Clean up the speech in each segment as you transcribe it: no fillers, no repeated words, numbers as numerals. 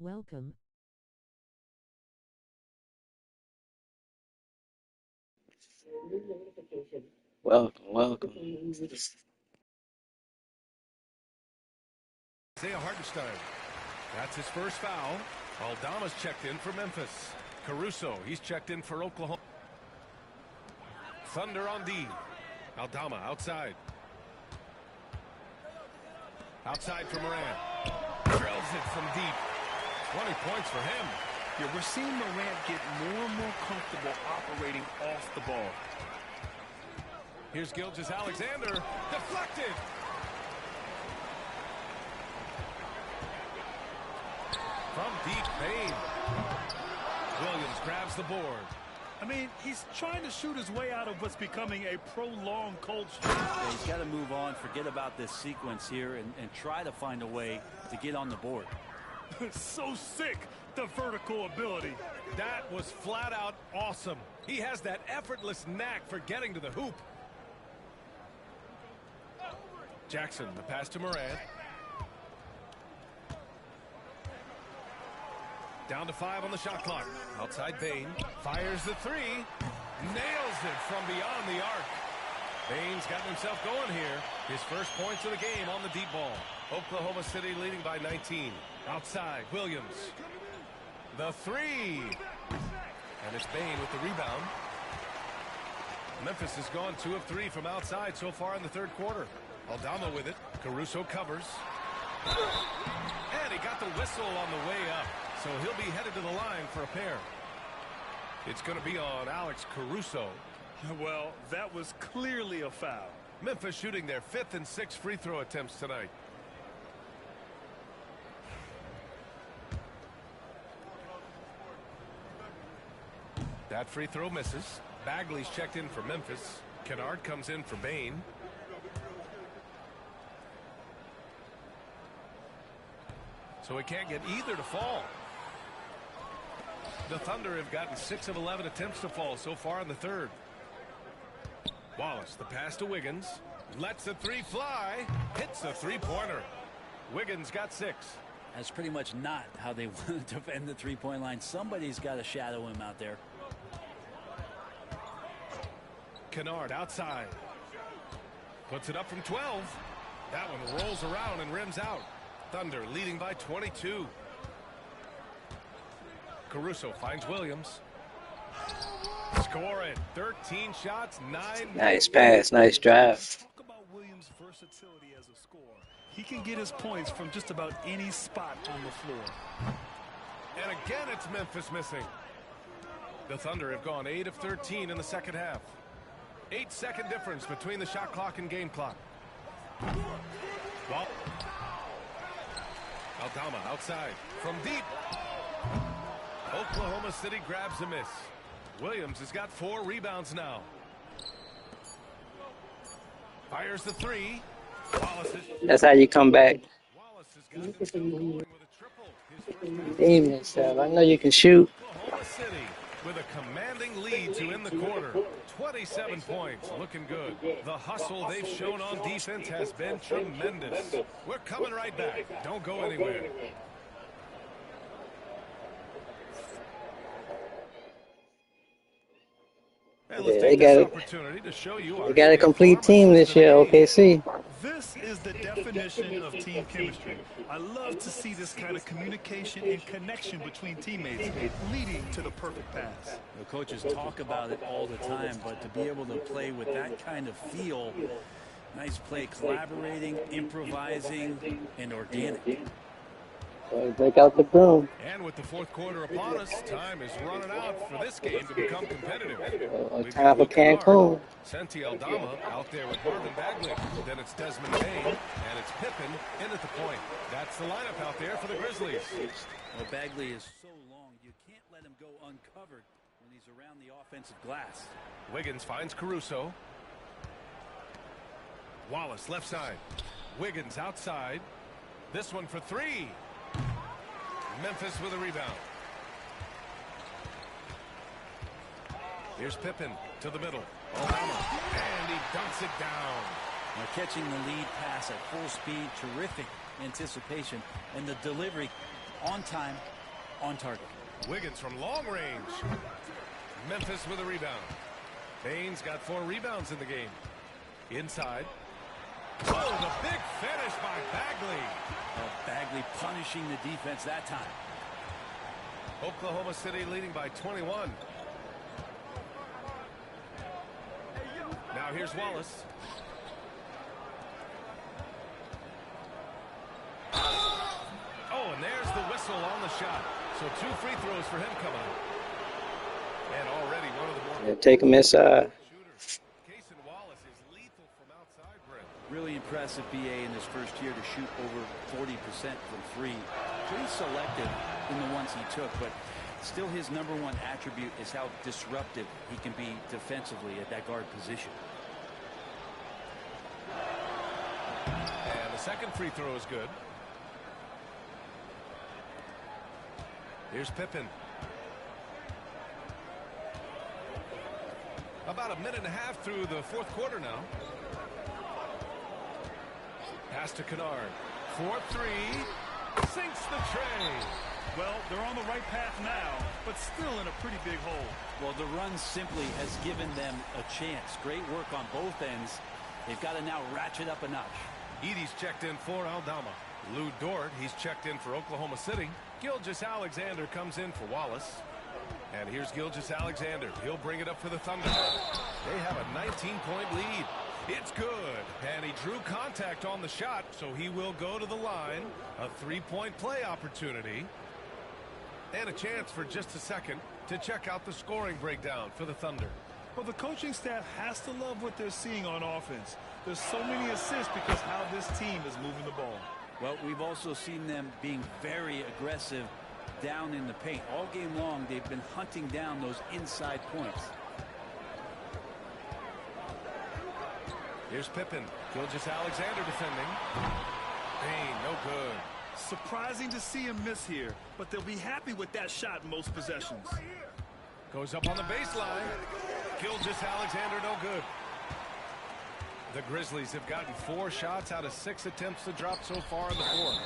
Welcome. Welcome. Isaiah Hartenstein. That's his first foul. Aldama's checked in for Memphis. Caruso, he's checked in for Oklahoma. Thunder on D. Aldama outside. Outside for Morant. Drills it from deep. 20 points for him. Yeah, we're seeing Morant get more and more comfortable operating off the ball. Here's Gilgeous-Alexander. Deflected. From deep, Bane. Williams grabs the board. I mean, he's trying to shoot his way out of what's becoming a prolonged cold streak. Yeah, he's got to move on, forget about this sequence here, and try to find a way to get on the board. So sick, the vertical ability. That was flat out awesome. He has that effortless knack for getting to the hoop. Jackson, the pass to Morant. Down to 5 on the shot clock. Outside Bane. Fires the 3. Nails it from beyond the arc. Bane's gotten himself going here. His first points of the game on the deep ball. Oklahoma City leading by 19. Outside, Williams. The 3. And it's Bane with the rebound. Memphis has gone 2 of 3 from outside so far in the third quarter. Aldama with it. Caruso covers. And he got the whistle on the way up. So he'll be headed to the line for a pair. It's going to be on Alex Caruso. Well, that was clearly a foul. Memphis shooting their 5th and 6th free throw attempts tonight. That free throw misses. Bagley's checked in for Memphis. Kennard comes in for Bane. So he can't get either to fall. The Thunder have gotten 6 of 11 attempts to fall so far in the third. Wallace, the pass to Wiggins. Lets the 3 fly. Hits the three-pointer. Wiggins got 6. That's pretty much not how they want to defend the three-point line. Somebody's got to shadow him out there. Kennard outside. Puts it up from 12. That one rolls around and rims out. Thunder leading by 22. Caruso finds Williams. Score it. 13 shots, 9. Nice pass, nice drive. Talk about Williams' versatility as a scorer. He can get his points from just about any spot on the floor. And again, it's Memphis missing. The Thunder have gone 8 of 13 in the second half. 8-second difference between the shot clock and game clock. Well, Aldama outside from deep. Oklahoma City grabs a miss. Williams has got 4 rebounds now. Fires the 3. That's how you come back. Wallace has got himself going with a triple. His first Redeem yourself. I know you can shoot. Oklahoma City with a commanding lead to end the quarter. 27 points, looking good. The hustle they've shown on defense has been tremendous. We're coming right back. Don't go anywhere. And let's take this opportunity to show you They got a complete team this year, OKC. This is the definition of team chemistry. I love to see this kind of communication and connection between teammates leading to the perfect pass. The coaches talk about it all the time, but to be able to play with that kind of feel, nice play, collaborating, improvising, and organic. Break out the broom. And with the fourth quarter upon us, time is running out for this game to become competitive. Time for Cancun. Santi Aldama out there with Marvin Bagley. Then it's Desmond Bane, and it's Pippen in at the point. That's the lineup out there for the Grizzlies. Well, Bagley is so long, you can't let him go uncovered when he's around the offensive glass. Wiggins finds Caruso. Wallace left side. Wiggins outside. This one for 3. Memphis with a rebound. Here's Pippen to the middle. Aldama, and he dunks it down. Now catching the lead pass at full speed, terrific anticipation, and the delivery on time on target. Wiggins from long range. Memphis with a rebound. Baines got 4 rebounds in the game. Inside. Oh, the big finish by Bagley. Bagley punishing the defense that time. Oklahoma City leading by 21. Now here's Wallace. Oh, and there's the whistle on the shot. So 2 free throws for him coming up. And already one of the more... Yeah, take him inside. Cason Wallace is lethal from outside, Brent. Really impressive BA in his first year to shoot over 40% from 3. Pretty selective in the ones he took, but still his #1 attribute is how disruptive he can be defensively at that guard position. And the second free throw is good. Here's Pippen. About a minute and a half through the 4th quarter now. Pass to Kennard. 4-3. Sinks the tray. Well, they're on the right path now, but still in a pretty big hole. Well, the run simply has given them a chance. Great work on both ends. They've got to now ratchet up a notch. Edey's checked in for Aldama. Lou Dort, he's checked in for Oklahoma City. Gilgeous-Alexander comes in for Wallace. And here's Gilgeous-Alexander. He'll bring it up for the Thunder. They have a 19-point lead. It's good. And he drew contact on the shot, so he will go to the line. A 3-point play opportunity. And a chance for just a second to check out the scoring breakdown for the Thunder. Well, the coaching staff has to love what they're seeing on offense. There's so many assists because how this team is moving the ball. Well, we've also seen them being very aggressive down in the paint. All game long, they've been hunting down those inside points. Here's Pippen. Gilgeous-Alexander defending. Payne, no good. Surprising to see him miss here, but they'll be happy with that shot in most possessions. Goes up on the baseline. Gilgeous-Alexander, no good. The Grizzlies have gotten 4 shots out of 6 attempts to drop so far in the 4th.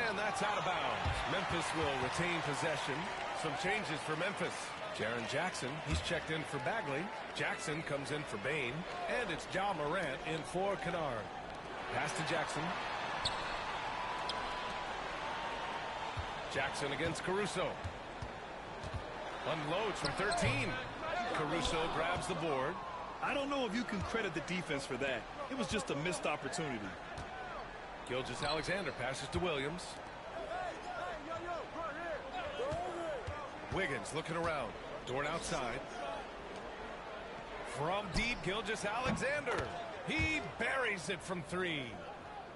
And that's out of bounds. Memphis will retain possession. Some changes for Memphis. Jaren Jackson, he's checked in for Bagley. Jackson comes in for Bane. And it's Ja Morant in for Kennard. Pass to Jackson. Jackson against Caruso. Unloads from 13. Caruso grabs the board. I don't know if you can credit the defense for that. It was just a missed opportunity. Gilgeous-Alexander passes to Williams. Wiggins looking around. Dort outside. From deep, Gilgeous-Alexander. He buries it from 3.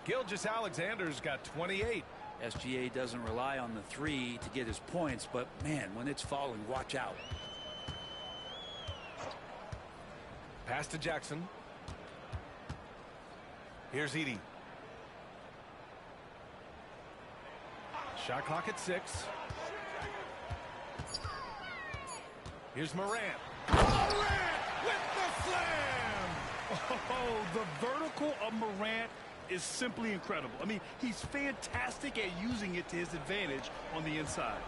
Gilgeous-Alexander's got 28. SGA doesn't rely on the 3 to get his points, but man, when it's falling, watch out. Pass to Jackson. Here's Edey. Shot clock at 6. Here's Morant. Morant with the slam! Oh, the vertical of Morant is simply incredible. I mean, he's fantastic at using it to his advantage on the inside.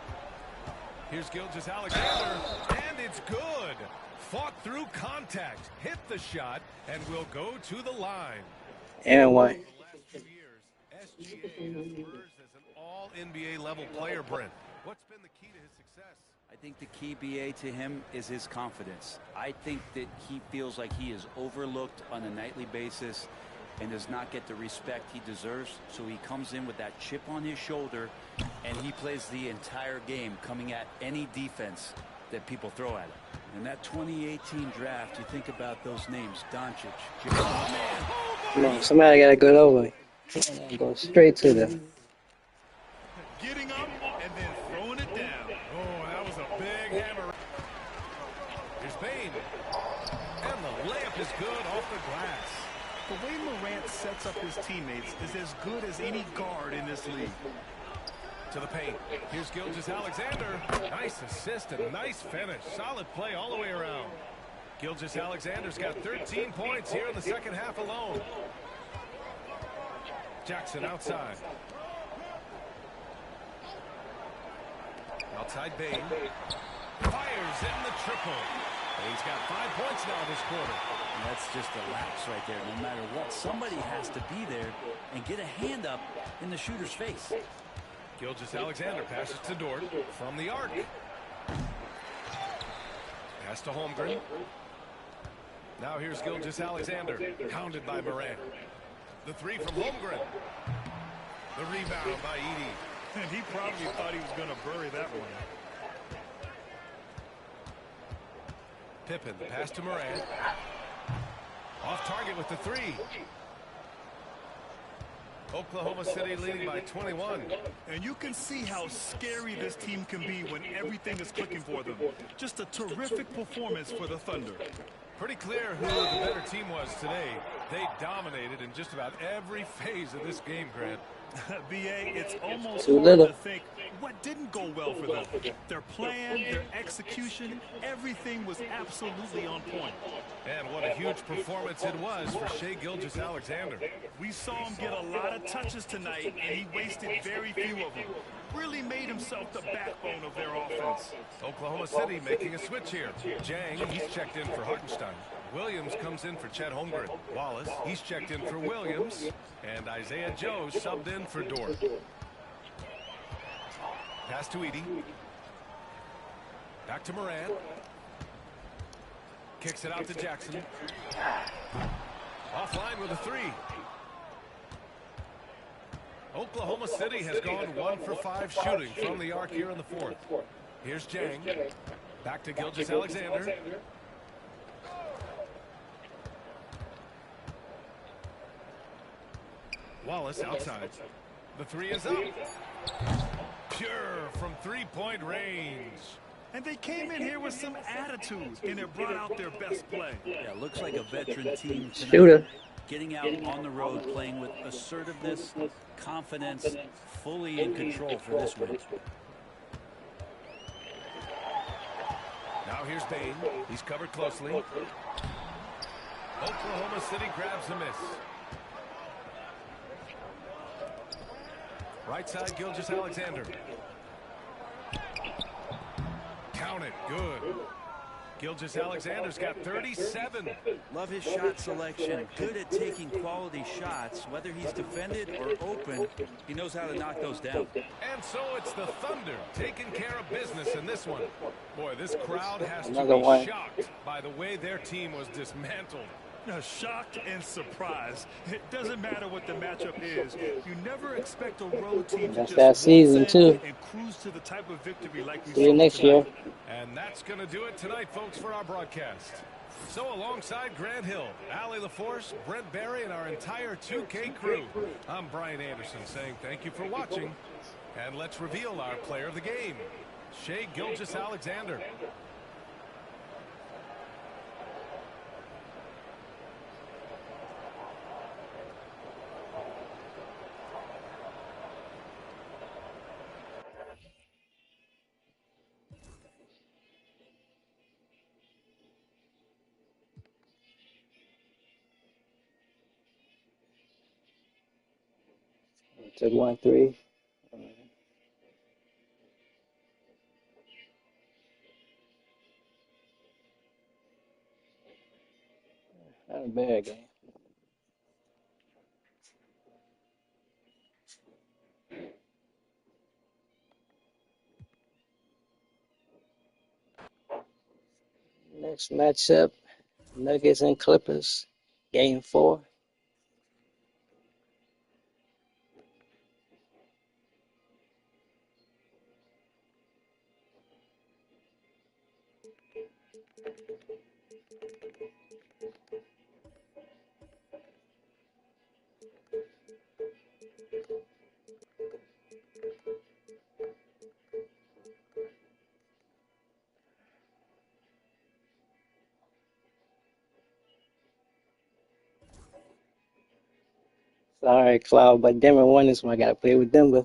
Here's Gilgeous-Alexander, and it's good. Fought through contact, hit the shot, and will go to the line. And one. The last few years, SGA has emerged as an all-NBA level player, Brent. What's been the key to his success? I think the key, BA, to him is his confidence. I think that he feels like he is overlooked on a nightly basis and does not get the respect he deserves. So he comes in with that chip on his shoulder, and he plays the entire game coming at any defense that people throw at him. In that 2018 draft, you think about those names: Doncic, Come on, somebody got to go over. Go straight to them. Getting up and then throwing it down. Oh, that was a big hammer. Here's Bane. And the layup is good off the glass. The way Morant sets up his teammates is as good as any guard in this league. To the paint. Here's Gilgeous-Alexander. Nice assist and nice finish. Solid play all the way around. Gilgeous-Alexander's got 13 points here in the second half alone. Jackson outside. Outside Bane. Fires in the triple. Bane's got 5 points now this quarter. And that's just a lapse right there. No matter what, somebody has to be there and get a hand up in the shooter's face. Gilgeous-Alexander passes to Dort from the arc. Pass to Holmgren. Now here's Gilgeous-Alexander, hounded by Morant. The three from Holmgren. The rebound by Edey. And he probably thought he was going to bury that one. Pippen, the pass to Morant. Off target with the three. Oklahoma City leading by 21. And you can see how scary this team can be when everything is clicking for them. Just a terrific performance for the Thunder. Pretty clear who the better team was today. They dominated in just about every phase of this game, Grant. B.A., it's almost Too hard little. to think what didn't go well for them. Their plan, their execution, everything was absolutely on point. And what a huge performance it was for Shai Gilgeous-Alexander. We saw him get a lot of touches tonight, and he wasted very few of them. Really made himself the backbone of their offense. Oklahoma City making a switch here. Jang, he's checked in for Hartenstein. Williams comes in for Chet Holmgren. Wallace, he's checked in for Williams. And Isaiah Joe subbed in for Dort. Pass to Edey. Back to Morant. Kicks it out to Jackson. Offline with a three. Oklahoma City has gone 1 for 5 shooting from the arc here in the fourth. Here's Jang. Back to Gilgeous-Alexander. Wallace outside. The three is up. Pure from three-point range. And they came in here with some attitude, and it brought out their best play. Yeah, looks like a veteran team tonight. Shooter. Getting out on the road, playing with assertiveness, confidence, fully in control for this win. Now here's Bane. He's covered closely. Oklahoma City grabs a miss. Right side, Gilgeous-Alexander. Count it. Good. Gilgeous-Alexander's got 37. Love his shot selection. Good at taking quality shots. Whether he's defended or open, he knows how to knock those down. And so it's the Thunder taking care of business in this one. Boy, this crowd has to Another be one. shocked by the way their team was dismantled. Shocked and surprised. It doesn't matter what the matchup is. You never expect a road team to That's just that season, waltz in too. and cruise to the type of victory like we See you saw next tonight. year. And that's going to do it tonight, folks, for our broadcast. So alongside Grant Hill, Allie LaForce, Brent Barry, and our entire 2K crew, I'm Brian Anderson saying thank you for watching. And let's reveal our player of the game, Shai Gilgeous-Alexander. Took 1-3. Not a bad game. Next matchup, Nuggets and Clippers, Game 4. Sorry, Cloud, but Denver won this one. I got to play with Denver.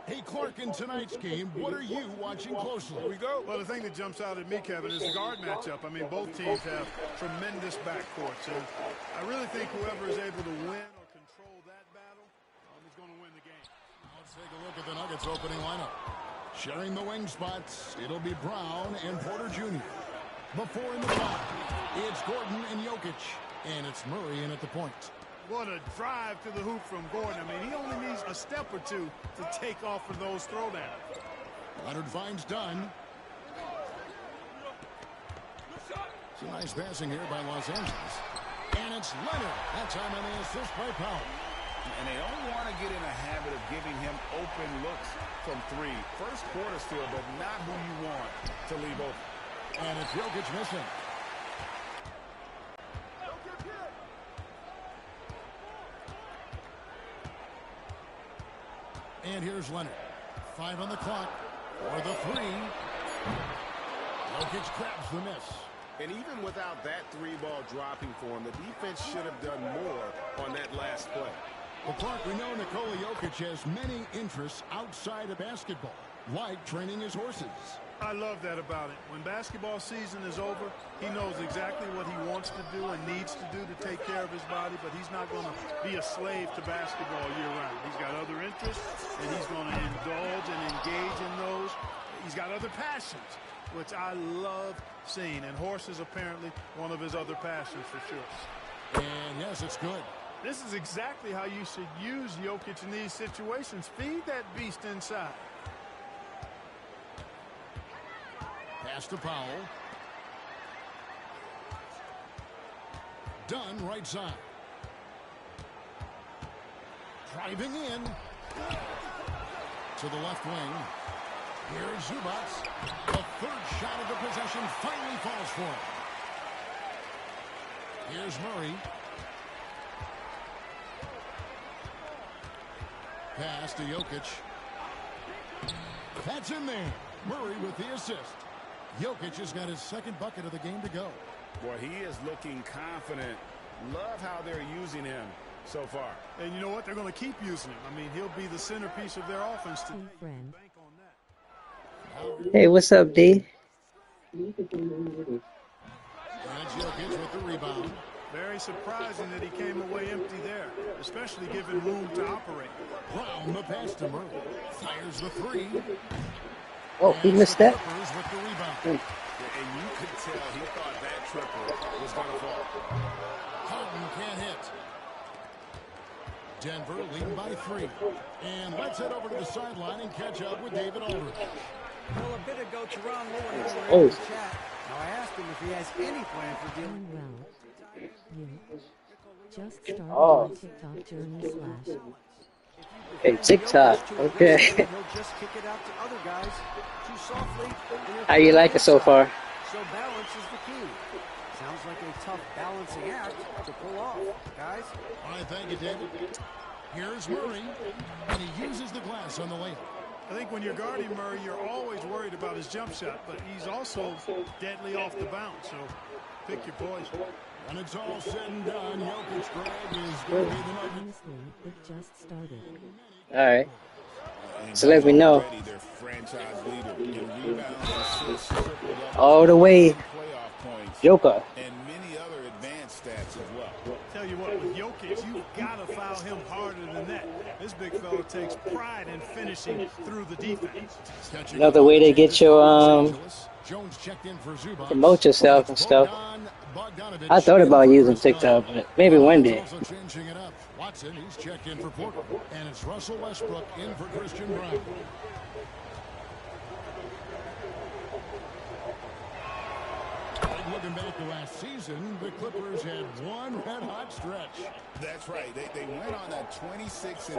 Hey, Clark, in tonight's game, what are you watching closely? Here we go. Well, the thing that jumps out at me, Kevin, is the guard matchup. I mean, both teams have tremendous backcourts, and I really think whoever is able to win or control that battle is going to win the game. Let's take a look at the Nuggets opening lineup. Sharing the wing spots, it'll be Brown and Porter Jr. Before in the block, it's Gordon and Jokic, and it's Murray in at the point. What a drive to the hoop from Gordon. I mean, he only needs a step or two to take off of those throwdowns. Leonard finds Dunn. It's a nice passing here by Los Angeles. And it's Leonard. That time on the assist by Powell. And they don't want to get in a habit of giving him open looks from three. First quarter still, but not who you want to leave open. And it's Jokic missing. And here's Leonard. 5 on the clock for the three. Jokic grabs the miss. And even without that three ball dropping for him, the defense should have done more on that last play. Well, Clark, we know Nikola Jokic has many interests outside of basketball, like training his horses. I love that about it. When basketball season is over, he knows exactly what he wants to do and needs to do to take care of his body, but he's not going to be a slave to basketball year-round. He's got other interests, and he's going to indulge and engage in those. He's got other passions, which I love seeing, and horses apparently one of his other passions for sure. And yes, it's good. This is exactly how you should use Jokic in these situations. Feed that beast inside. Pass to Powell. Dunn right side. Driving in. To the left wing. Here's Zubac. The third shot of the possession finally falls for him. Here's Murray. Pass to Jokic. That's in there. Murray with the assist. Jokic has got his second bucket of the game to go. Boy, he is looking confident. Love how they're using him so far. And you know what? They're going to keep using him. I mean, he'll be the centerpiece of their offense today. Friend. Bank on that. Hey, what's up, D? That's Jokic with the rebound. Very surprising that he came away empty there, especially given room to operate. Brown the pass to Murray. Fires the three. Oh, he missed that? Clippers with the rebound. And you could tell he thought that triple was going to fall. Harden can't hit. Denver leading by 3. And let's head over to the sideline and catch up with David Aldridge. Well, a bit ago, Teron Lowen was Oh. in the chat. Now, I asked him if he has any plan for dealing with Well, you just started Oh. on TikTok during the slash. Hey, TikTok. Okay. He'll just kick it out to other guys too softly. How you like it so far? So balance is the key. Sounds like a tough balancing act to pull off, guys. All right, thank you, David. Here's Murray, and he uses the glass on the layup. I think when you're guarding Murray, you're always worried about his jump shot, but he's also deadly off the bounce, so pick your poison. When it's all said and done, Jokic, Greg, is going to be the Nuggets. Honestly, it just started. All right. So let me know. Their franchise leader in rebounds, assists, triple-doubles, All the way, playoff points, Joker. and many other advanced stats as well. Tell you what, with Jokic, you've got to foul him harder than that. This big fella takes pride in finishing through the defense. Another way to get your Jones checked in for Zubac. promote yourself and stuff. Bogdanovic. I thought about using TikTok, but maybe one day. Also changing it up. Watson, he's checked in for Porter. And it's Russell Westbrook in for Christian Brown. Looking back to last season, the Clippers had one red-hot stretch. That's right. They went on a 26-5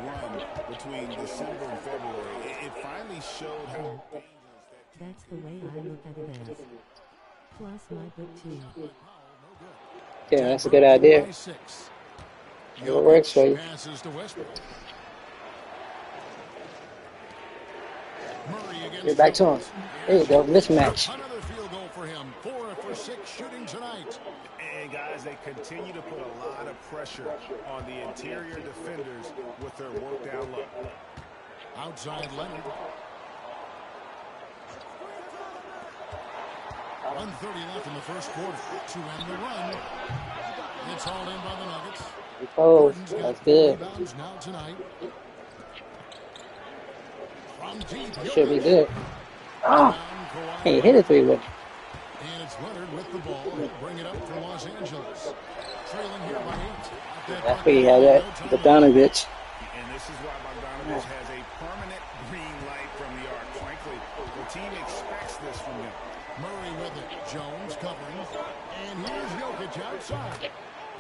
run between December and February. It finally showed how That's the way I look at it as. Plus my good team. Yeah, that's a good idea. By 6. It works for you. Passes to Westbrook. Murray against Get back to him. There you go, mismatch. Another field goal for him. 4 for 6 shooting tonight. And guys, they continue to put a lot of pressure on the interior defenders with their work down low. Outside Leonard. 1:30 left in the first quarter to end the run. It's hauled in by the Nuggets. Oh, Gordon's got that's 4 good. rebounds now tonight. From deep, Should be Jokic. good. Oh, Kawhi he hit a three with. And it's Leonard with the ball. He'll bring it up for Los Angeles. Trailing here by 8. That's where he had that. Bogdanovich. And this is why Bogdanovich has a permanent green light from the arc. Frankly, the team expects this from him. Murray with it. Jones covering. And here's Jokic outside.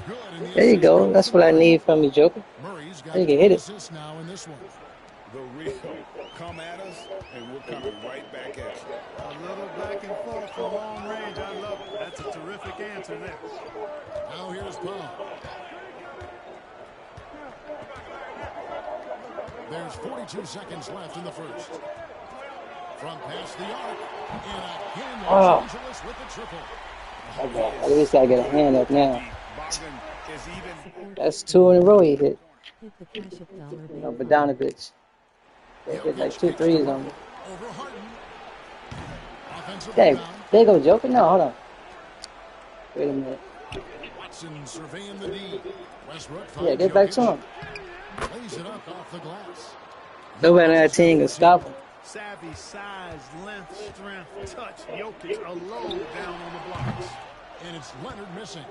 Good. And the There you go. That's what I need from you, Joker. Murray's got You can hit it. assists now in this one. The real come at us, and we're coming right back at you. A little back and forth from long range. I love it. That's a terrific answer there. Now here's Paul. There's 42 seconds left in the first. From past the arc. And again, Los Angeles with the triple. Okay. At least I get a hand up now. Bogdan is even. That's 2 in a row he hit. Hit the flash of dollar No, bill. Bogdanovich. They hit like 2 threes on me. Over Harden. Offensive There, rebound. there you go, Joker. No, hold on. Wait a minute. Watson surveying the D. Westbrook Yeah, finds get back to Jokic. him. Lays it up off the glass. Nobody on that team can stop him. Savvy, size, length, strength, touch. Jokic a load down on the blocks. And it's Leonard missing.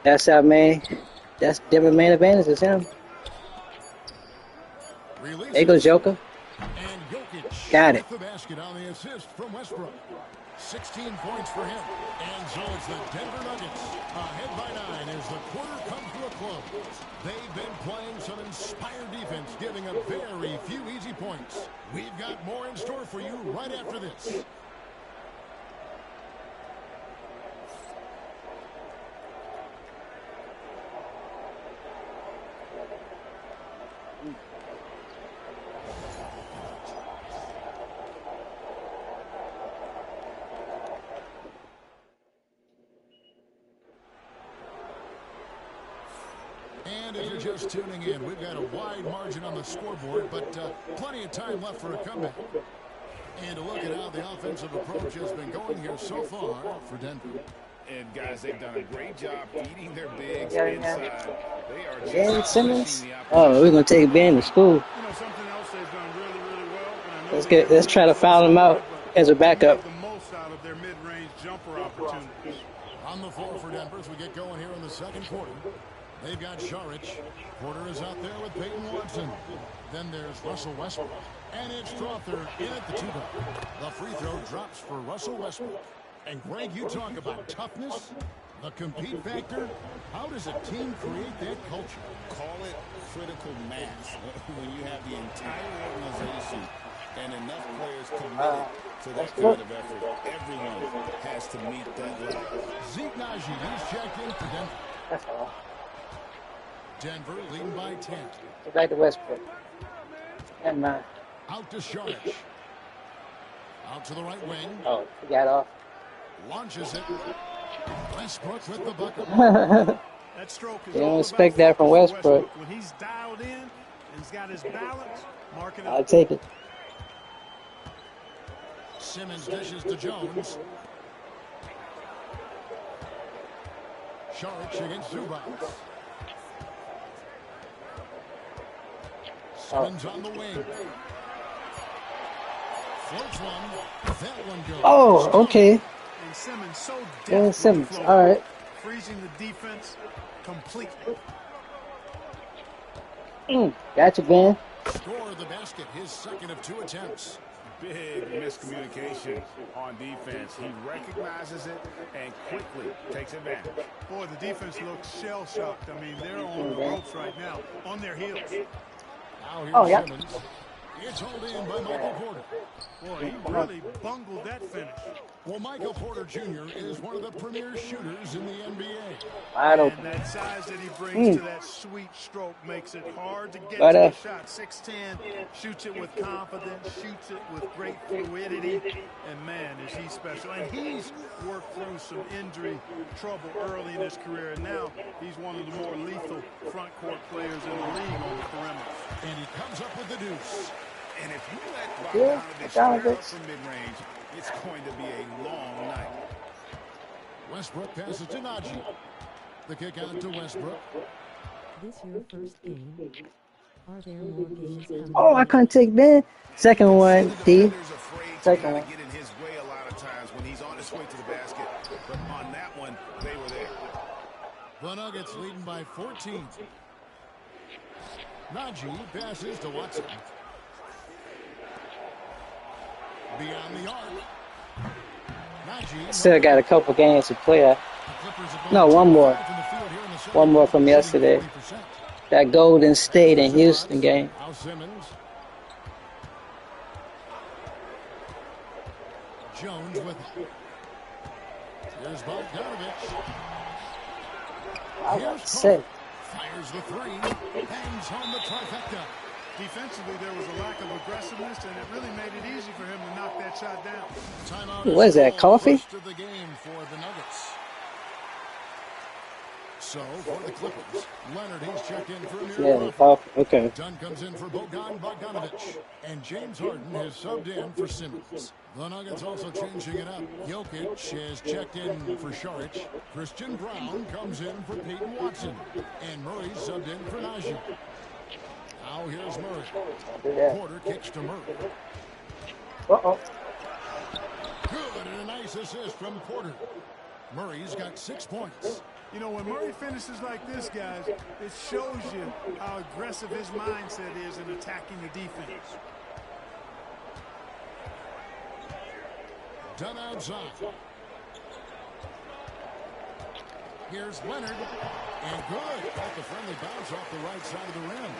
That's our main. That's Denver main advantage is him. Releases. There you go, Joker. And Jokic Got it. with the basket on the assist from Westbrook. 16 points for him. And so it's the Denver Nuggets ahead by 9 as the quarter comes to a close. They've been playing some inspired defense, giving up very few easy points. We've got more in store for you right after this. And if you're just tuning in, we've got a wide margin on the scoreboard, but plenty of time left for a comeback. And to look at how the offensive approach has been going here so far for Denver. And guys, they've done a great job feeding their bigs Yeah. inside. They are just Ben Simmons. pushing the Oh, we're gonna take Ben to school. You know, something else they've done really, really well. And I know Let's try to foul him out as a backup. the most out of their mid-range jumper opportunities. On the floor for Denver as we get going here in the second quarter. They've got Saric. Porter is out there with Peyton Watson. Then there's Russell Westbrook. And it's Strother in at the two-guard. The free throw drops for Russell Westbrook. And Greg, you talk about toughness, the compete factor. How does a team create that culture? Call it critical mass. When you have the entire organization and enough players committed to that kind of effort, everyone has to meet that level. Zeke Naji, he's checked in for Denver. That's all. Denver leading by 10. Get back to Westbrook. Never mind. Out to Saric. Out to the right wing. Oh, he got off. Launches it. Westbrook with the bucket. That stroke is You don't all expect about that from focus for Westbrook. When he's dialed in and he's got his balance, mark it I'll up. take it. Simmons dishes to Jones. Saric against Zubac. Simmons on the wing. Floats one. That one goes. Oh, okay. And Simmons so Ben deftly Simmons. floating, All right. freezing the defense completely. Gotcha, Ben. Score the basket. His second of 2 attempts. Big miscommunication on defense. He recognizes it and quickly takes advantage. Boy, the defense looks shell-shocked. I mean, they're on the ropes right now, on their heels. Now here's Oh, yeah. Simmons. It's hauled in by Michael Porter. Boy, he really bungled that finish. Well, Michael Porter Jr. is one of the premier shooters in the NBA. Wide And open. that size that he brings to that sweet stroke makes it hard to get Right to the up. shot. 6'10", shoots it with confidence, shoots it with great fluidity, and man, is he special. And he's worked through some injury trouble early in his career, and now he's one of the more lethal front court players in the league on the perimeter. And he comes up with the deuce. And if you let Yeah, Bogdanovich square up Bogdanovich. from mid-range, it's going to be a long night. Westbrook passes to Najee. The kick out to Westbrook. This your first game? Are there more games coming? Oh, I couldn't take Ben. Second one, The D. defender's afraid to Second kind one. of get in his way a lot of times when he's on his way to the basket. But on that one, they were there. The Nuggets leading by 14. Najee passes to Watson. Beyond the arc. Najee. Still got a couple games to play. The Clippers have No, gone one more. 2 for 5 in the field here in the second One more quarter, from shooting yesterday. 40%. That Golden State and Houston game. Al Simmons. Jones with it. Here's Bogdanovich. I was Here's about to say. Cole. Fires the three. Hangs home the trifecta. Defensively, there was a lack of aggressiveness, and it really made it easy for him to knock that shot down. Timeout. What is that, coffee? First of the game for the Nuggets. So, for the Clippers, Leonard, he's checked in for Amir Yeah, Crawford. coffee. Okay. Dunn comes in for Bogdanovich. And James Harden is subbed in for Simmons. The Nuggets also changing it up. Jokic has checked in for Šarić. Christian Brown comes in for Peyton Watson. And Murray's subbed in for Najee. Now here's Murray. Yeah. Porter kicks to Murray. Uh-oh. Good, and a nice assist from Porter. Murray's got 6 points. You know, when Murray finishes like this, guys, it shows you how aggressive his mindset is in attacking the defense. Done outside. Here's Leonard. And good. Got the friendly bounce off the right side of the rim.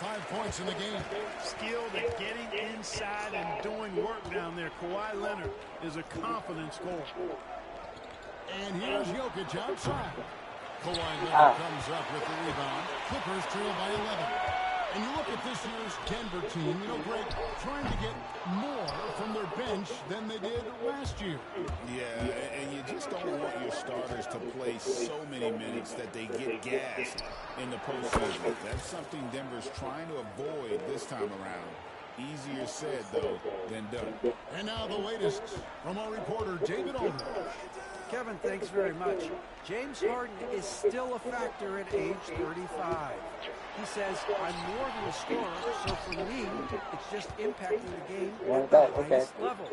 5 points in the game. Skilled at getting inside and doing work down there. Kawhi Leonard is a confident scorer. And here's Jokic outside. Kawhi Leonard comes up with the rebound. Clippers trail by 11. And you look at this year's Denver team, you know, Greg, trying to get more from their bench than they did last year. Yeah, and you just don't want your starters to play so many minutes that they get gassed in the postseason. That's something Denver's trying to avoid this time around. Easier said, though, than done. And now the latest from our reporter, David Aldridge. Kevin, thanks very much. James Harden is still a factor at age 35. He says, I'm more than a scorer, so for me, it's just impacting the game at the highest level.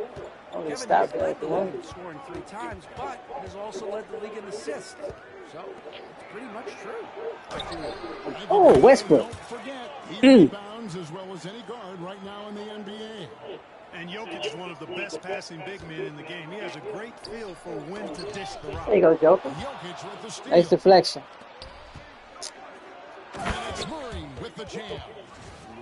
Kevin has led the league in scoring 3 times, but has also led the league in assists. So, it's pretty much true. Oh, Westbrook. Don't forget, he rebounds as well as any guard right now in the NBA. And Jokic is one of the best passing big men in the game. He has a great feel for when to dish the rock. There you go, Joker. Jokic with the steal. Nice deflection. And it's Murray with the jam.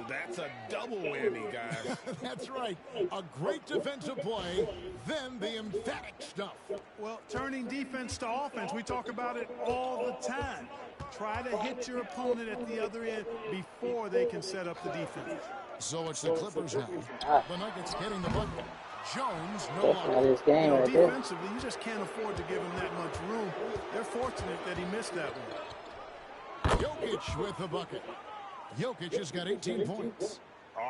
That's a double whammy, guys. That's right. A great defensive play, then the emphatic stuff. Well, turning defense to offense, we talk about it all the time. Try to hit your opponent at the other end before they can set up the defense. So it's the Clippers now. The Nuggets getting the bucket. Jones no That's longer. this game right there. Defensively, you just can't afford to give him that much room. They're fortunate that he missed that one. Jokic with the bucket. Jokic has got 18 points.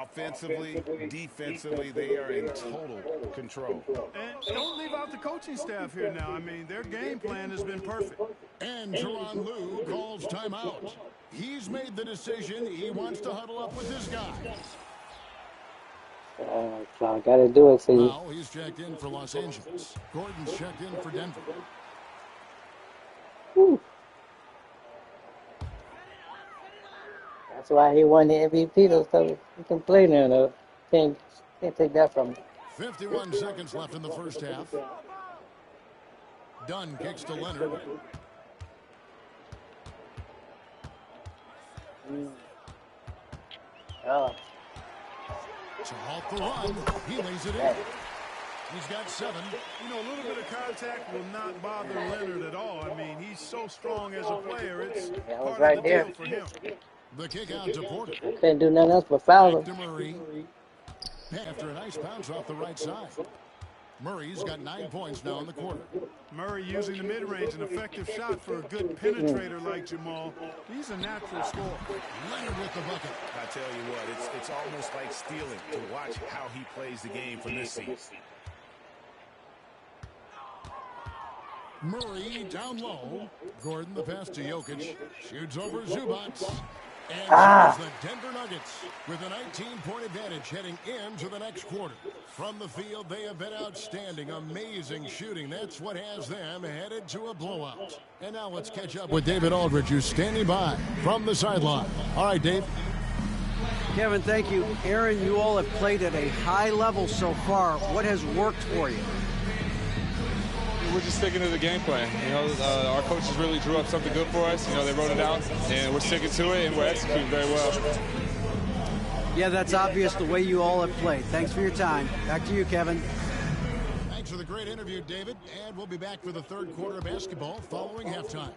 Offensively, defensively, they are in total control. And don't leave out the coaching staff here now. I mean, their game plan has been perfect. And Tyronn Lue calls timeout. He's made the decision. He wants to huddle up with his guys. I gotta do it for you. Now he's checked in for Los Angeles. Gordon's checked in for Denver. Whew. That's why he won the MVP, though, so he can play now, though. Can't take that from him. 51 seconds left in the first half. Dunn kicks to Leonard. Oh. To halt the run, he lays it in. He's got 7. You know, a little bit of contact will not bother Leonard at all. I mean, he's so strong as a player. It's That was part right of the there. deal for him. The kick out to Porter. Couldn't do nothing else but foul Back to him. Murray. After a nice bounce off the right side. Murray's got 9 points now in the quarter. Murray using the mid-range, an effective shot for a good penetrator like Jamal. He's a natural scorer. Leonard with the bucket. I tell you what, it's almost like stealing to watch how he plays the game from this seat. Murray down low. Gordon the pass to Jokic. Shoots over Zubac. And the Denver Nuggets with a 19-point advantage heading into the next quarter. From the field, they have been outstanding. Amazing shooting. That's what has them headed to a blowout. And now let's catch up with David Aldridge, who's standing by from the sideline. All right, Dave. Kevin, thank you. Aaron, you all have played at a high level so far. What has worked for you? We're just sticking to the game plan. You know, our coaches really drew up something good for us. You know, they wrote it out, and we're sticking to it, and we're executing very well. Yeah, that's obvious the way you all have played. Thanks for your time. Back to you, Kevin. Thanks for the great interview, David. And we'll be back for the third quarter of basketball following halftime.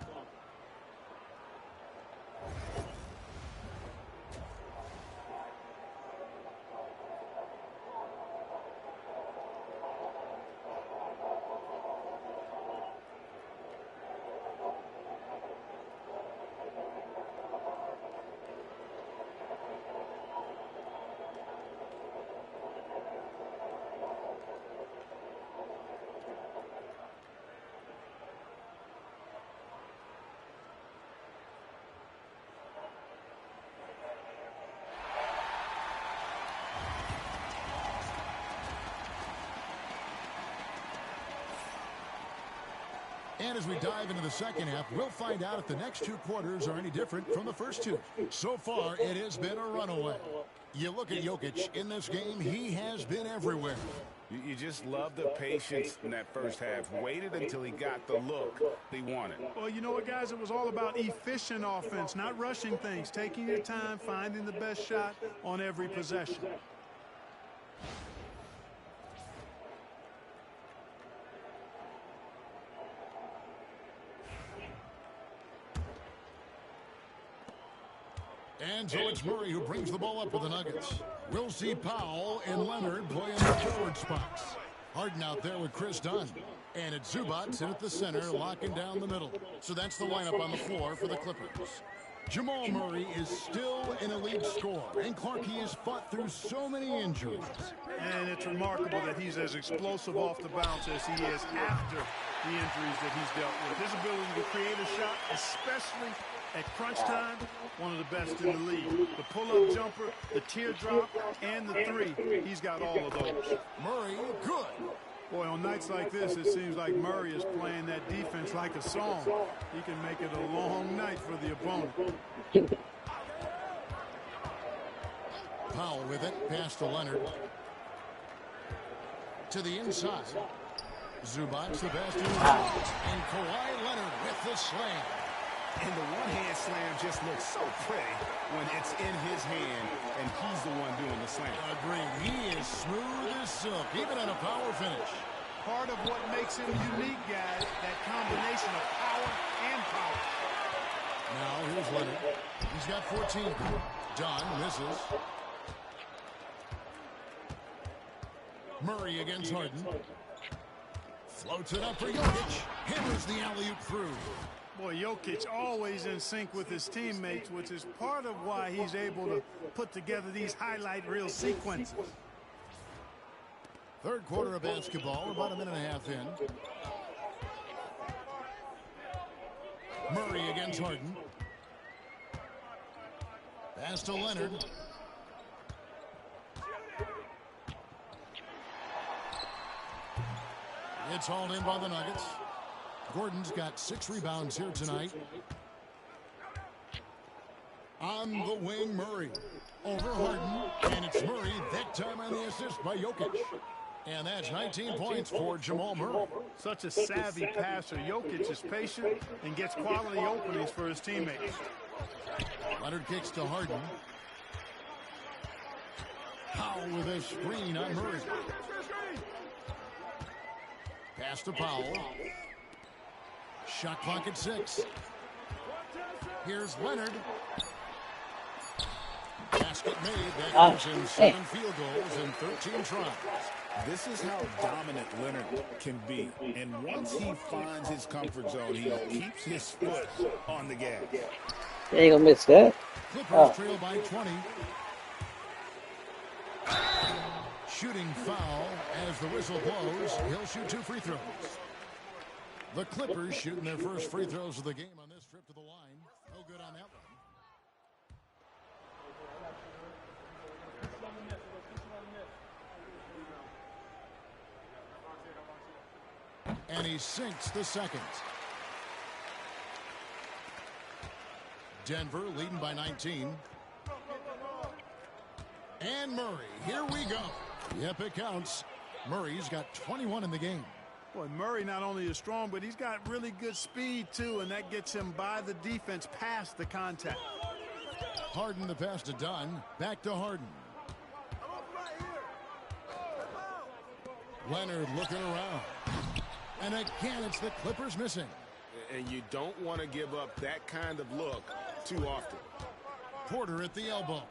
And as we dive into the second half, we'll find out if the next 2 quarters are any different from the first 2. So far, it has been a runaway. You look at Jokic in this game, he has been everywhere. You just love the patience in that first half. Waited until he got the look he wanted. Well, you know what, guys? It was all about efficient offense, not rushing things, taking your time, finding the best shot on every possession. And so it's Murray who brings the ball up for the Nuggets. We'll see Powell and Leonard playing the forward spots. Harden out there with Chris Dunn. And it's Zubac in at the center, locking down the middle. So that's the lineup on the floor for the Clippers. Jamal Murray is still an elite scorer, and Clarkie has fought through so many injuries. And it's remarkable that he's as explosive off the bounce as he is after the injuries that he's dealt with. His ability to create a shot, especially at crunch time, one of the best in the league. The pull-up jumper, the teardrop, and the 3. He's got all of those. Murray, good. Boy, on nights like this, it seems like Murray is playing that defense like a song. He can make it a long night for the opponent. Powell with it, pass to Leonard. To the inside. Zubac, the best in the world. And Kawhi Leonard with the slam. And the one-hand slam just looks so pretty when it's in his hand and he's the one doing the slam. Agreed. He is smooth as silk, even on a power finish. Part of what makes him unique, guys, that combination of power and power. Now here's Leonard. He's got 14. Dunn misses. Murray against Harden. Floats it up for Jokic. Hammers the alley-oop through. Boy, Jokic always in sync with his teammates, which is part of why he's able to put together these highlight reel sequences. Third quarter of basketball, about a minute and a half in. Murray against Harden. Pass to Leonard. It's hauled in by the Nuggets. Gordon's got 6 rebounds here tonight. On the wing, Murray. Over Harden. And it's Murray, that time on the assist by Jokic. And that's 19 points for Jamal Murray. Such a savvy passer. Jokic is patient and gets quality openings for his teammates. Leonard kicks to Harden. Powell with a screen on Murray. Pass to Powell. Shot clock at 6. Here's Leonard. Basket made. That gives him 7 field goals in 13 tries. This is how dominant Leonard can be. And once he finds his comfort zone, he keeps his foot on the gas. You ain't gonna miss that. Clippers trail by 20. Shooting foul as the whistle blows. He'll shoot 2 free throws. The Clippers shooting their first free throws of the game on this trip to the line. No good on that one. And he sinks the second. Denver leading by 19. And Murray, here we go. Yep, it counts. Murray's got 21 in the game. Boy, Murray not only is strong, but he's got really good speed, too, and that gets him by the defense past the contact. Harden the pass to Dunn. Back to Harden. Leonard looking around. And again, it's the Clippers missing. And you don't want to give up that kind of look too often. Porter at the elbow.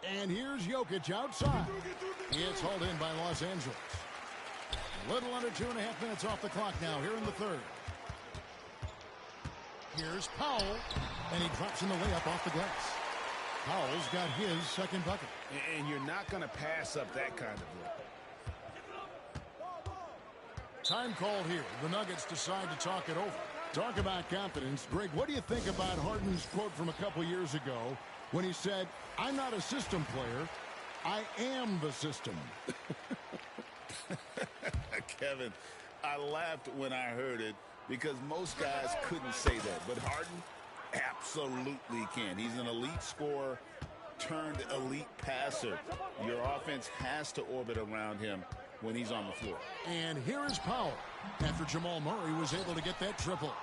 And here's Jokic outside. It's hauled in by Los Angeles. A little under 2.5 minutes off the clock now here in the third. Here's Powell. And he drops in the layup off the glass. Powell's got his second bucket. And you're not going to pass up that kind of look. Time called here. The Nuggets decide to talk it over. Talk about confidence. Greg, what do you think about Harden's quote from a couple years ago when he said, "I'm not a system player, I am the system"? Kevin, I laughed when I heard it because most guys couldn't say that. But Harden absolutely can. He's an elite scorer turned elite passer. Your offense has to orbit around him when he's on the floor. And here is Powell after Jamal Murray was able to get that triple.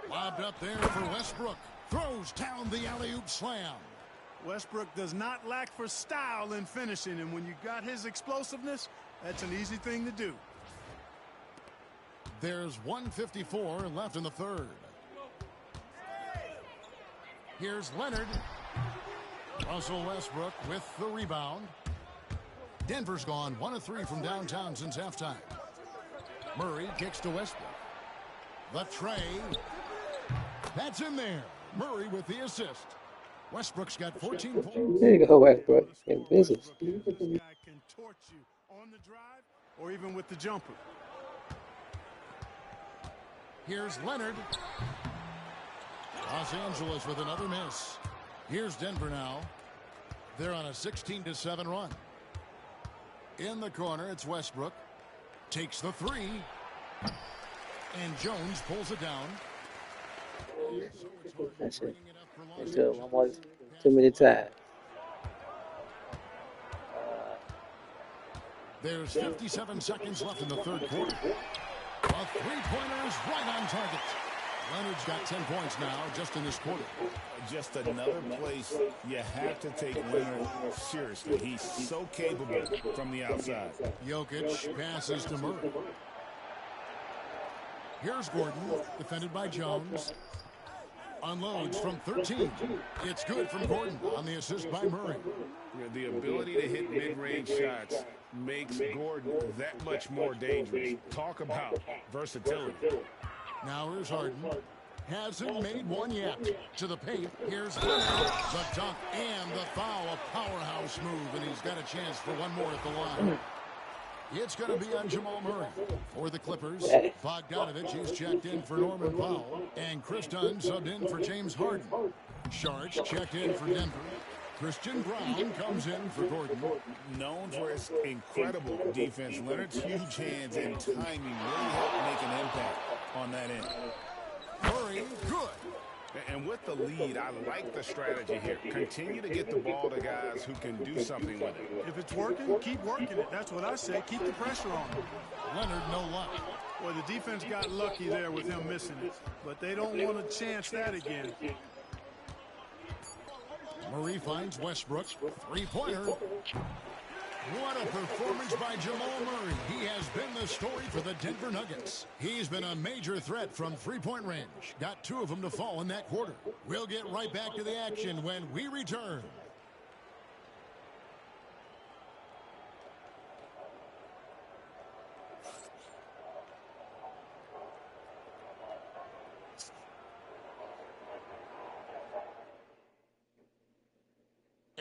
Lobbed up there for Westbrook. Throws down the alley-oop slam. Westbrook does not lack for style in finishing, and when you got his explosiveness, that's an easy thing to do. There's 1:54 left in the third. Here's Leonard. Russell Westbrook with the rebound. Denver's gone 1 of 3 from downtown since halftime. Murray kicks to Westbrook. The tray. That's in there. Murray with the assist. Westbrook's got 14 points. There you go, Westbrook. In business. This guy can torch you on the drive or even with the jumper. Here's Leonard. Los Angeles with another miss. Here's Denver now. They're on a 16-7 run. In the corner, it's Westbrook. Takes the three. And Jones pulls it down. That's it. Let's do it one more. Too many times. There's 57 seconds left in the third quarter. A three-pointer is right on target. Leonard's got 10 points now just in this quarter. Just another place you have to take Leonard seriously. He's so capable from the outside. Jokic passes to Murray. Here's Gordon, defended by Jones. Unloads from 13. It's good from Gordon on the assist by Murray. The ability to hit mid-range shots makes Gordon that much more dangerous. Talk about versatility. Now here's Harden. Hasn't made one yet. To the paint. Here's Leonard. The dunk and the foul. A powerhouse move, and he's got a chance for one more at the line. It's going to be on Jamal Murray. For the Clippers, Bogdanovich is checked in for Norman Powell. And Chris Dunn subbed in for James Harden. Sharch checked in for Denver. Christian Brown comes in for Gordon. Known for his incredible defense, Leonard's huge hands and timing really help make an impact on that end. Murray, good. And with the lead, I like the strategy here. Continue to get the ball to guys who can do something with it. If it's working, keep working it. That's what I say. Keep the pressure on. Leonard, no luck. Well, the defense got lucky there with him missing it. But they don't want to chance that again. Murray finds Westbrook. Three-pointer. What a performance by Jamal Murray. He has been the story for the Denver Nuggets. He's been a major threat from three-point range. Got 2 of them to fall in that quarter. We'll get right back to the action when we return.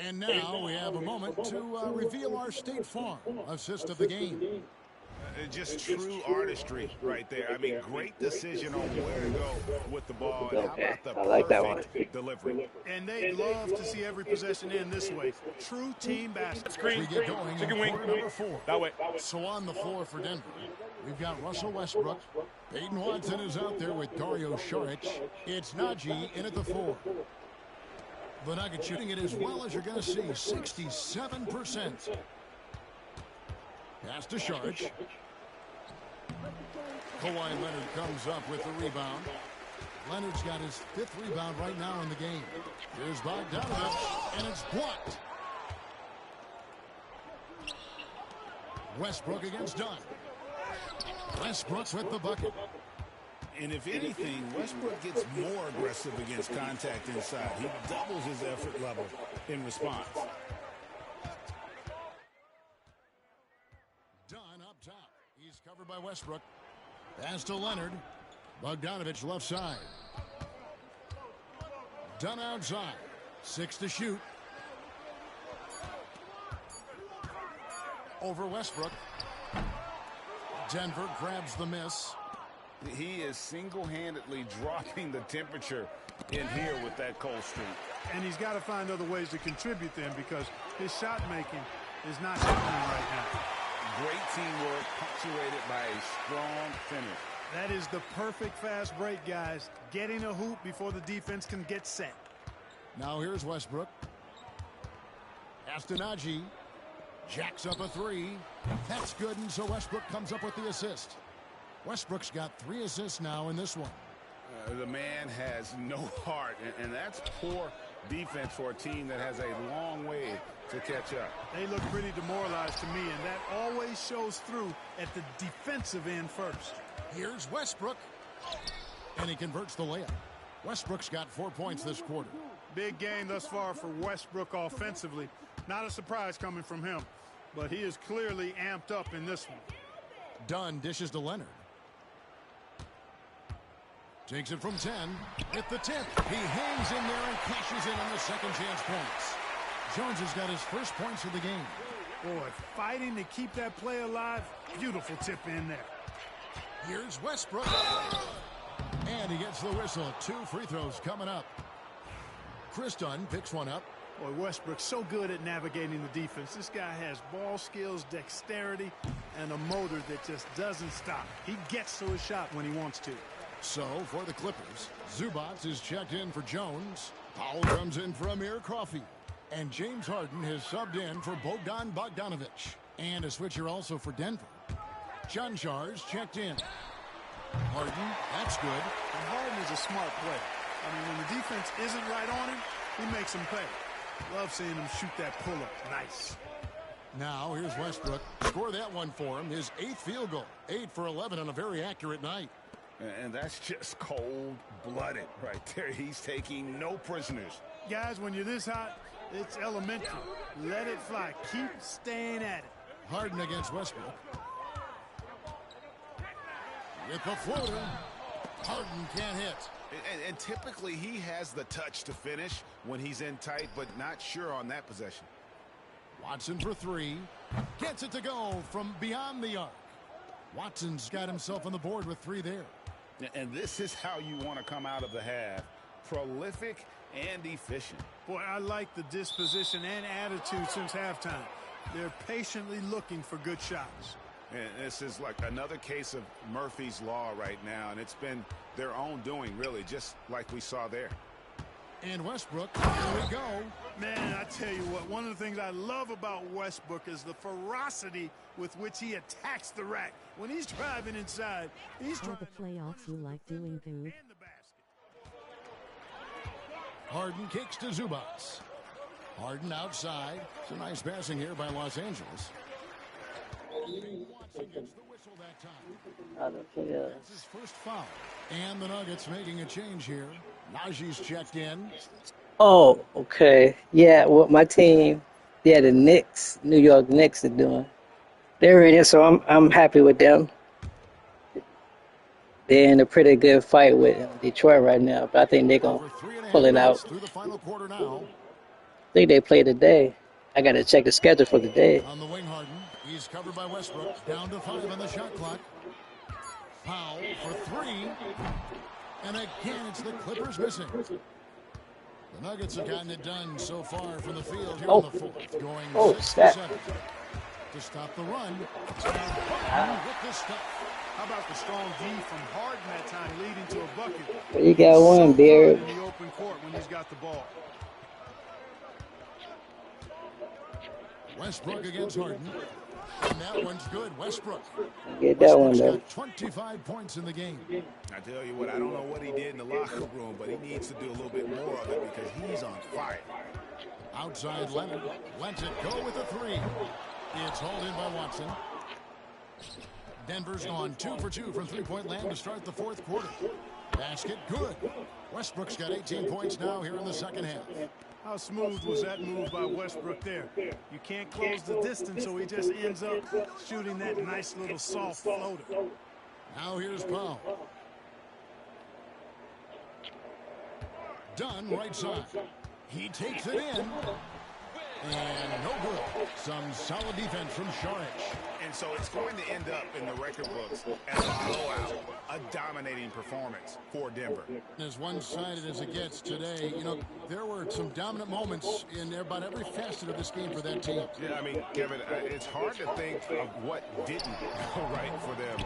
And now we have a moment to reveal our State Farm assist of the game. Just true artistry right there. I mean, great decision on where to go with the ball. And how about the perfect delivery? And they'd love to see every possession end this way. True team basketball. We get going in quarter number 4. That way. So on the floor for Denver, we've got Russell Westbrook. Peyton Watson is out there with Dario Saric. It's Najee in at the 4. The Nuggets shooting it as well as you're going to see, 67%. Pass to Saric. Kawhi Leonard comes up with the rebound. Leonard's got his 5th rebound right now in the game. Here's Bogdanovich, and it's blocked. Westbrook against Dunn. Westbrook with the bucket. And if anything, Westbrook gets more aggressive against contact inside. He doubles his effort level in response. Dunn up top. He's covered by Westbrook. Pass to Leonard. Bogdanovich left side. Dunn outside. 6 to shoot. Over Westbrook. Denver grabs the miss. He is single-handedly dropping the temperature in here with that cold streak. And he's got to find other ways to contribute then because his shot making is not happening right now. Great teamwork punctuated by a strong finish. That is the perfect fast break, guys. Getting a hoop before the defense can get set. Now here's Westbrook. Pass to Najee. Jacks up a 3. That's good, and so Westbrook comes up with the assist. Westbrook's got 3 assists now in this one. The man has no heart, and that's poor defense for a team that has a long way to catch up. They look pretty demoralized to me, and that always shows through at the defensive end first. Here's Westbrook, and he converts the layup. Westbrook's got 4 points this quarter. Big game thus far for Westbrook offensively. Not a surprise coming from him, but he is clearly amped up in this one. Dunn dishes to Leonard. Takes it from 10. At the tip, he hangs in there and cashes in on the second chance points. Jones has got his first points of the game. Boy, fighting to keep that play alive. Beautiful tip in there. Here's Westbrook. And he gets the whistle. 2 free throws coming up. Chris Dunn picks one up. Boy, Westbrook's so good at navigating the defense. This guy has ball skills, dexterity, and a motor that just doesn't stop. He gets to his shot when he wants to. So, for the Clippers, Zubac is checked in for Jones. Powell comes in for Amir Coffey. And James Harden has subbed in for Bogdan Bogdanovich. And a switcher also for Denver. Janjar's checked in. Harden, that's good. And Harden is a smart player. I mean, when the defense isn't right on him, he makes them pay. Love seeing him shoot that pull-up. Nice. Now, here's Westbrook. Score that one for him. His 8th field goal. 8 for 11 on a very accurate night. And that's just cold-blooded right there. He's taking no prisoners. Guys, when you're this hot, it's elementary. Let it fly. Keep staying at it. Harden against Westbrook. With the floater. Harden can't hit. And typically he has the touch to finish when he's in tight, but not sure on that possession. Watson for 3. Gets it to go from beyond the arc. Watson's got himself on the board with 3 there. And this is how you want to come out of the half. Prolific and efficient. Boy, I like the disposition and attitude since halftime. They're patiently looking for good shots. And this is like another case of Murphy's Law right now, and it's been their own doing, really, just like we saw there. And Westbrook, here we go. Man, I tell you what, one of the things I love about Westbrook is the ferocity with which he attacks the rack. When he's driving inside, he's trying the playoffs you like doing, dude. Harden kicks to Zubac. Harden outside. It's a nice passing here by Los Angeles. Watson gets the whistle that time. That's his first foul. And the Nuggets making a change here. Najee's checked in. Oh, okay. Yeah, what my team, yeah, the Knicks, New York Knicks are doing. They're in it, so I'm happy with them. They're in a pretty good fight with Detroit right now, but I think they're gonna pull it out. Through the final quarter now. I think they play today. I gotta check the schedule for today. On the wing, Harden. He's covered by Westbrook. Down to 5 on the shot clock. Powell for 3. And again, it's the Clippers missing. The Nuggets have gotten it done so far from the field here in the fourth. Going 6 to 7. To stop the run. Harden with this stuff. How about the strong D from Harden that time leading to a bucket? You got one, Beard. In the open court when he's got the ball. Westbrook against Harden. And that one's good. Westbrook. Get that one, though. Got 25 points in the game. I tell you what, I don't know what he did in the locker room, but he needs to do a little bit more of it because he's on fire. Outside Leonard. Lets it go with a 3. It's hauled in by Watson. Denver's gone 2 for 2 from three-point land to start the fourth quarter. Basket good. Westbrook's got 18 points now here in the second half. How smooth was that move by Westbrook there? You can't close the distance, so he just ends up shooting that nice little soft floater. Now here's Powell. Dunn right side. He takes it in. And no good. Some solid defense from Saric. And so it's going to end up in the record books as a blowout, a dominating performance for Denver. As one-sided as it gets today, you know, there were some dominant moments in about every facet of this game for that team. Yeah, I mean, Kevin, it's hard to think of what didn't go right for them.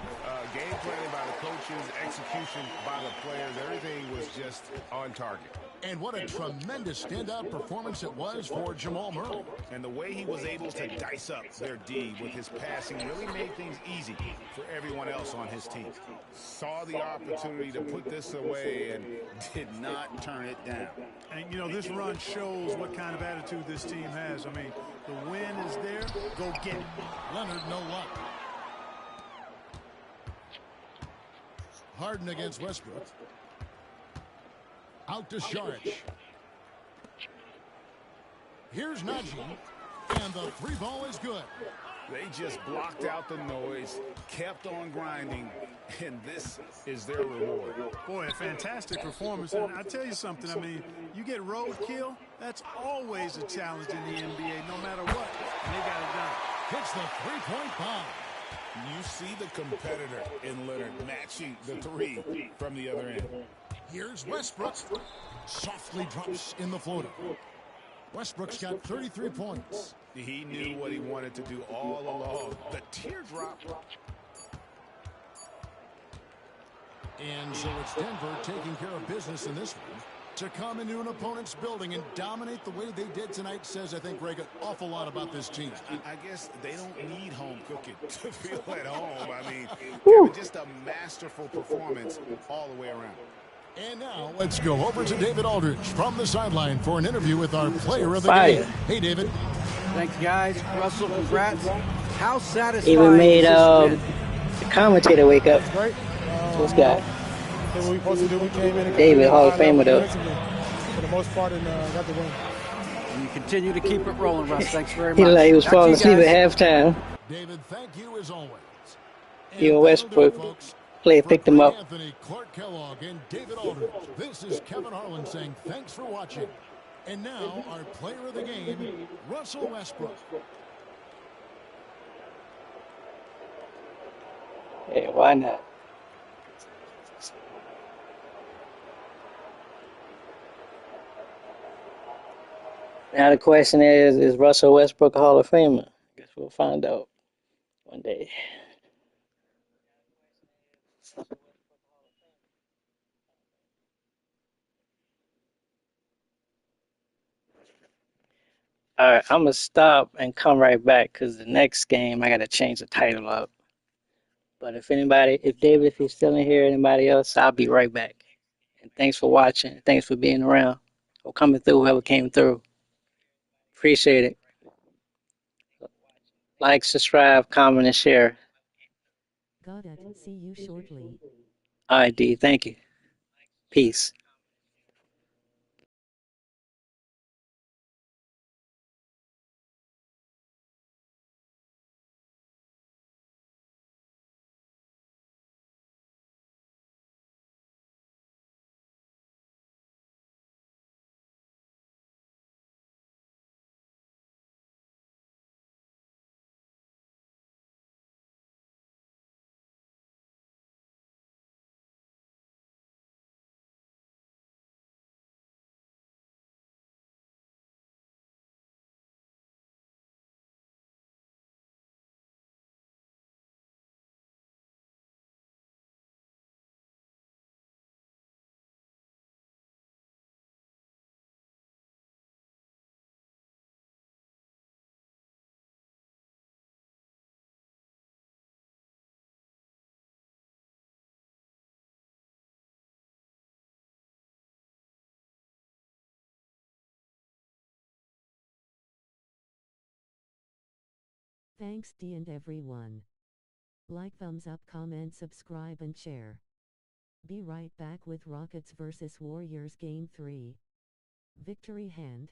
Game planning by the coaches, execution by the players, everything was just on target. And what a tremendous standout performance it was for Jamal Murray. And the way he was able to dice up their D with his passing really made things easy for everyone else on his team. Saw the opportunity to put this away and did not turn it down. And, you know, this run shows what kind of attitude this team has. I mean, the win is there. Go get it. Leonard, no luck. Harden against Westbrook. Out to Saric. Here's Najee. And the 3 ball is good. They just blocked out the noise, kept on grinding, and this is their reward. Boy, a fantastic performance. And I tell you something, I mean, you get roadkill, that's always a challenge in the NBA, no matter what. And they got it done. Hits the 3-point bomb. You see the competitor in Leonard matching the 3 from the other end. Here's Westbrook. Softly drops in the floater. Westbrook's got 33 points. He knew what he wanted to do all along. The teardrop. And so it's Denver taking care of business in this one. To come into an opponent's building and dominate the way they did tonight says, I think, Greg, an awful lot about this team. I guess they don't need home cooking to feel at home. I mean, Kevin, just a masterful performance all the way around. And now let's go over to David Aldridge from the sideline for an interview with our player of the game. Hey, David. Thanks, guys. Russell, congrats. How satisfying Even made has this the commentator wake up. Right. This guy. What we supposed to do, we came in and David, Hall of Famer, though. For the most part, and got the win. And you continue to keep it rolling, Russ. Thanks very much. He like he was Back to falling you asleep guys. at halftime. David, thank you as always. Even Westbrook picked him up. Anthony, Clark Kellogg, and David Aldridge. This is Kevin Harlan saying thanks for watching. And now our player of the game, Russell Westbrook. Hey, why not? Now the question is Russell Westbrook a Hall of Famer? I guess we'll find out one day. All right, I'm going to stop and come right back because the next game, I got to change the title up. But if David, if you're still in here, anybody else, I'll be right back. And thanks for watching. Thanks for being around or coming through, whoever came through. Appreciate it. Like, subscribe, comment, and share. Got it. See you shortly. All right, D. Thank you. Peace. Thanks D and everyone. Like, thumbs up, comment, subscribe and share. Be right back with Rockets vs Warriors Game 3. Victory hand.